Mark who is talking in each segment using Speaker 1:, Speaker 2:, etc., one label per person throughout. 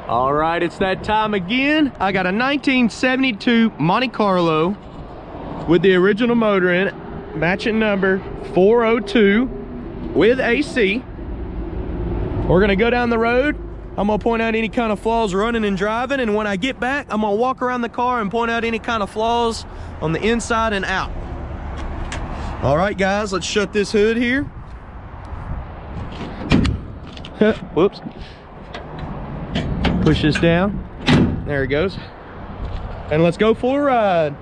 Speaker 1: All right, it's that time again. I got a 1972 Monte Carlo with the original motor in it, matching number 402 with AC. We're gonna go down the road. I'm gonna point out any kind of flaws running and driving, and when I get back, I'm gonna walk around the car and point out any kind of flaws on the inside and out. All right, guys, let's shut this hood here. Whoops. Push this down. There it goes. And let's go for a ride.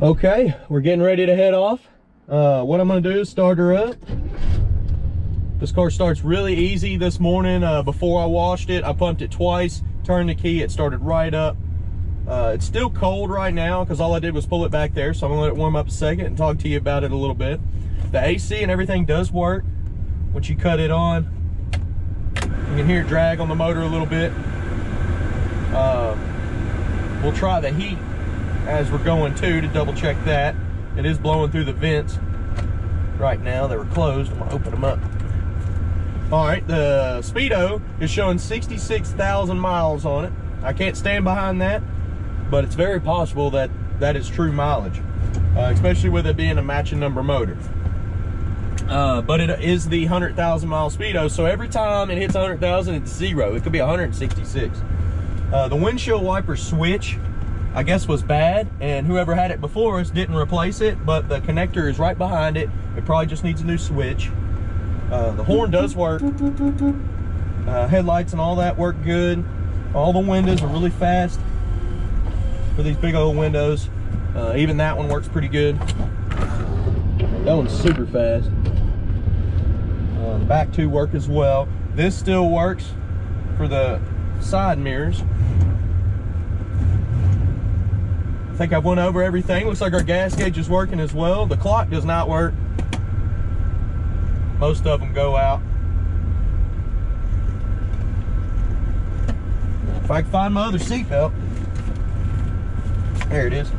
Speaker 1: Okay, we're getting ready to head off. What I'm gonna do is start her up. This car starts really easy this morning. Before I washed it, I pumped it twice, turned the key, it started right up. It's still cold right now because all I did was pull it back there, so I'm gonna let it warm up a second and talk to you about it a little bit. The AC and everything does work. Once you cut it on, you can hear it drag on the motor a little bit. We'll try the heat as we're going to double check that. It is blowing through the vents right now. They were closed. I'm gonna open them up. All right, the speedo is showing 66,000 miles on it. I can't stand behind that, but it's very possible that that is true mileage, especially with it being a matching number motor. But it is the 100,000 mile speedo, so every time it hits 100,000, it's 0. It could be 166. The windshield wiper switch, I guess, was bad, and whoever had it before us didn't replace it, but the connector is right behind it. It probably just needs a new switch. The horn does work. Headlights and all that work good. All the windows are really fast for these big old windows. Even that one works pretty good. That one's super fast. The back two work as well. This still works for the side mirrors. I think I've went over everything. Looks like our gas gauge is working as well. The clock does not work. Most of them go out. If I can find my other seatbelt. There it is.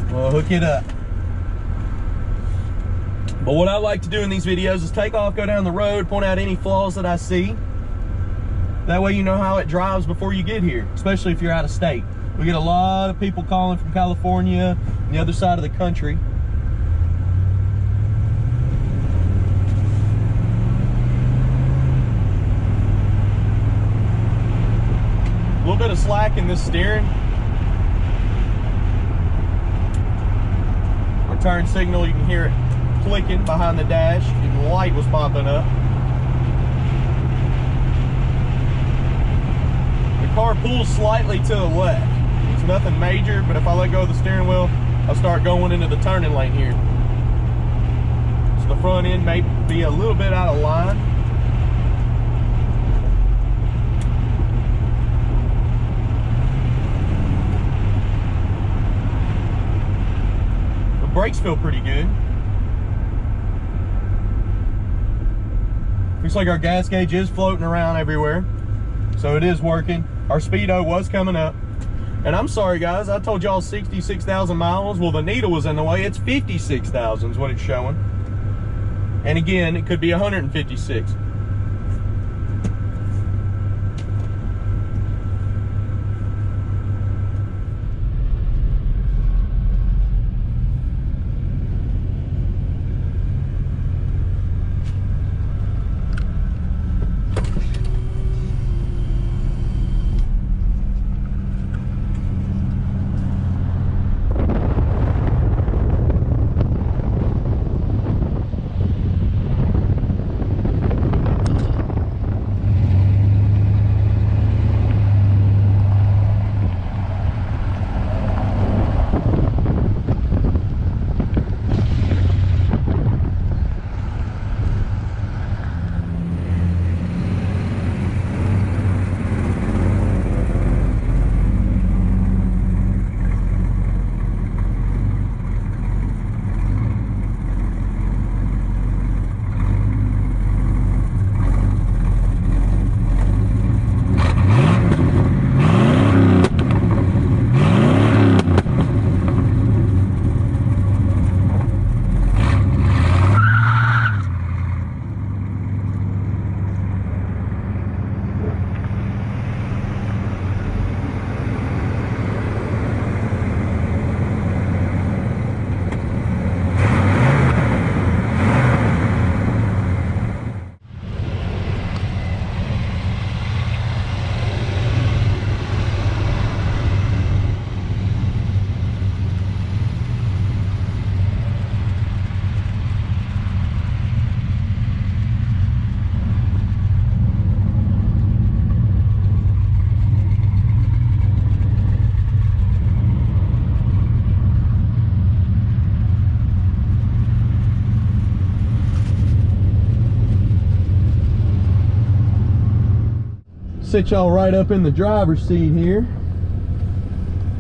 Speaker 1: We'll hook it up. But what I like to do in these videos is take off, go down the road, point out any flaws that I see. That way you know how it drives before you get here, especially if you're out of state. We get a lot of people calling from California and the other side of the country. A little bit of slack in this steering. Our turn signal, you can hear it clicking behind the dash, and the light was popping up. The car pulls slightly to the left. It's nothing major, but if I let go of the steering wheel, I'll start going into the turning lane here. So the front end may be a little bit out of line. The brakes feel pretty good. Looks like our gas gauge is floating around everywhere, so it is working. Our speedo was coming up. And I'm sorry guys, I told y'all 66,000 miles. Well, the needle was in the way. It's 56,000 is what it's showing. And again, it could be 156. sit y'all right up in the driver's seat here.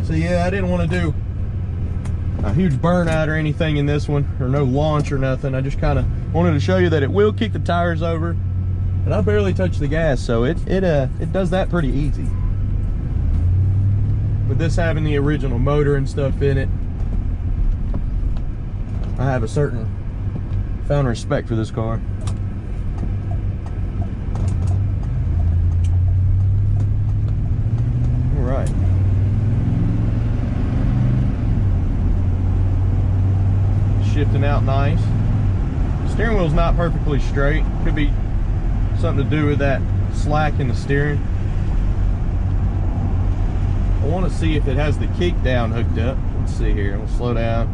Speaker 1: So yeah, I didn't want to do a huge burnout or anything in this one, or no launch or nothing. I just kind of wanted to show you that it will kick the tires over, and I barely touch the gas, so it does that pretty easy. With this having the original motor and stuff in it, I have a certain found respect for this car. All right. Shifting out nice. Steering wheel's not perfectly straight. Could be something to do with that slack in the steering. I want to see if it has the kick down hooked up. Let's see here. We'll slow down.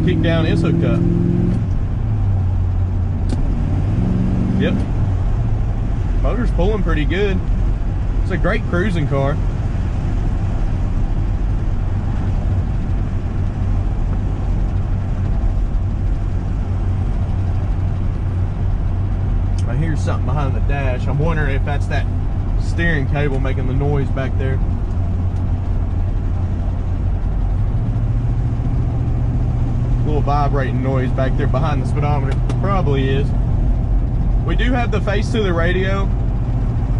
Speaker 1: Kick down is hooked up. Yep. Motor's pulling pretty good. It's a great cruising car. I hear something behind the dash. I'm wondering if that's that steering cable making the noise back there. Little vibrating noise back there behind the speedometer. Probably is. We do have the face to the radio.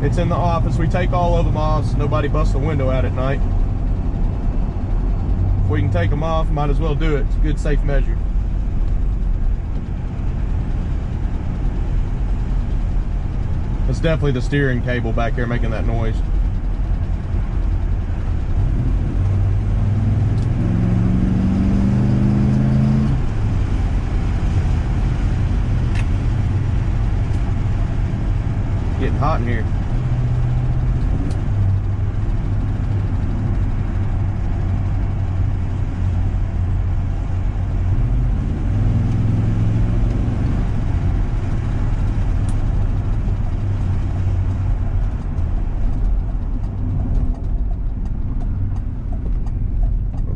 Speaker 1: It's in the office. We take all of them off so nobody busts the window out at night. If we can take them off, might as well do it. It's a good safe measure. It's definitely the steering cable back there making that noise. Getting hot in here.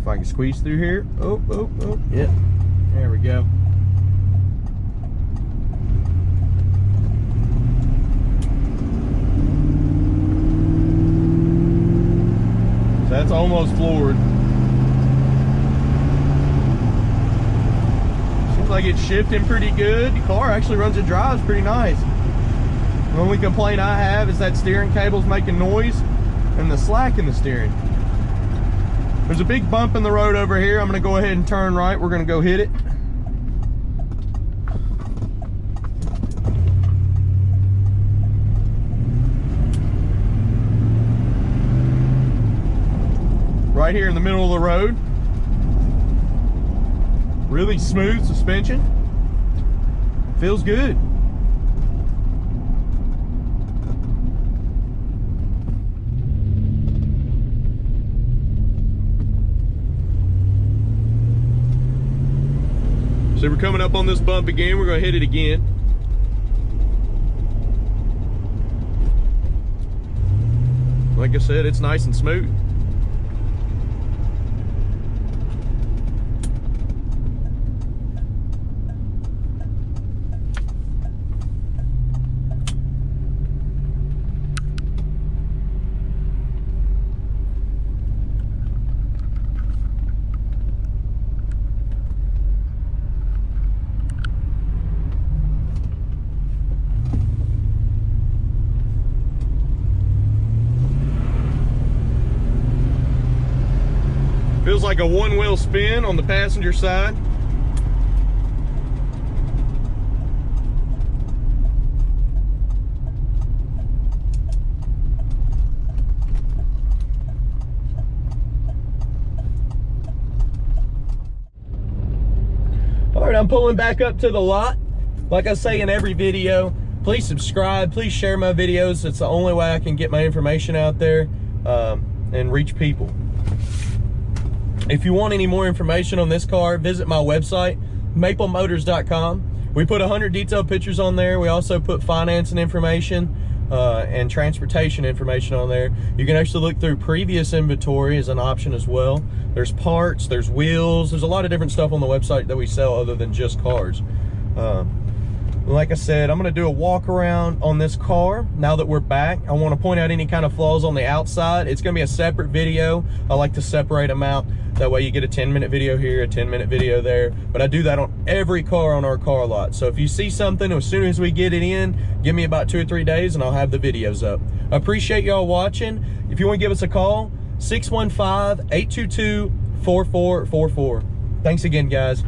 Speaker 1: If I can squeeze through here. Oh, oh, oh. Yep. There we go. So that's almost floored. Seems like it's shifting pretty good. The car actually runs and drives pretty nice. The only complaint I have is that steering cable's making noise and the slack in the steering. There's a big bump in the road over here. I'm gonna go ahead and turn right. We're gonna go hit it. Right here in the middle of the road. Really smooth suspension. Feels good. So we're coming up on this bump again. We're going to hit it again. Like I said, it's nice and smooth. Feels like a one-wheel spin on the passenger side. All right, I'm pulling back up to the lot. Like I say in every video, please subscribe, please share my videos. It's the only way I can get my information out there and reach people. If you want any more information on this car, visit my website, weMainbsite.com. We put 100 detailed pictures on there. We also put financing information and transportation information on there. You can actually look through previous inventory as an option as well. There's parts, there's wheels, there's a lot of different stuff on the website that we sell other than just cars. Like I said, I'm gonna do a walk around on this car now that we're back. I wanna point out any kind of flaws on the outside. It's gonna be a separate video. I like to separate them out. That way you get a 10-minute video here, a 10-minute video there. But I do that on every car on our car lot. So if you see something, as soon as we get it in, give me about 2 or 3 days and I'll have the videos up. I appreciate y'all watching. If you wanna give us a call, 615-822-4444. Thanks again, guys.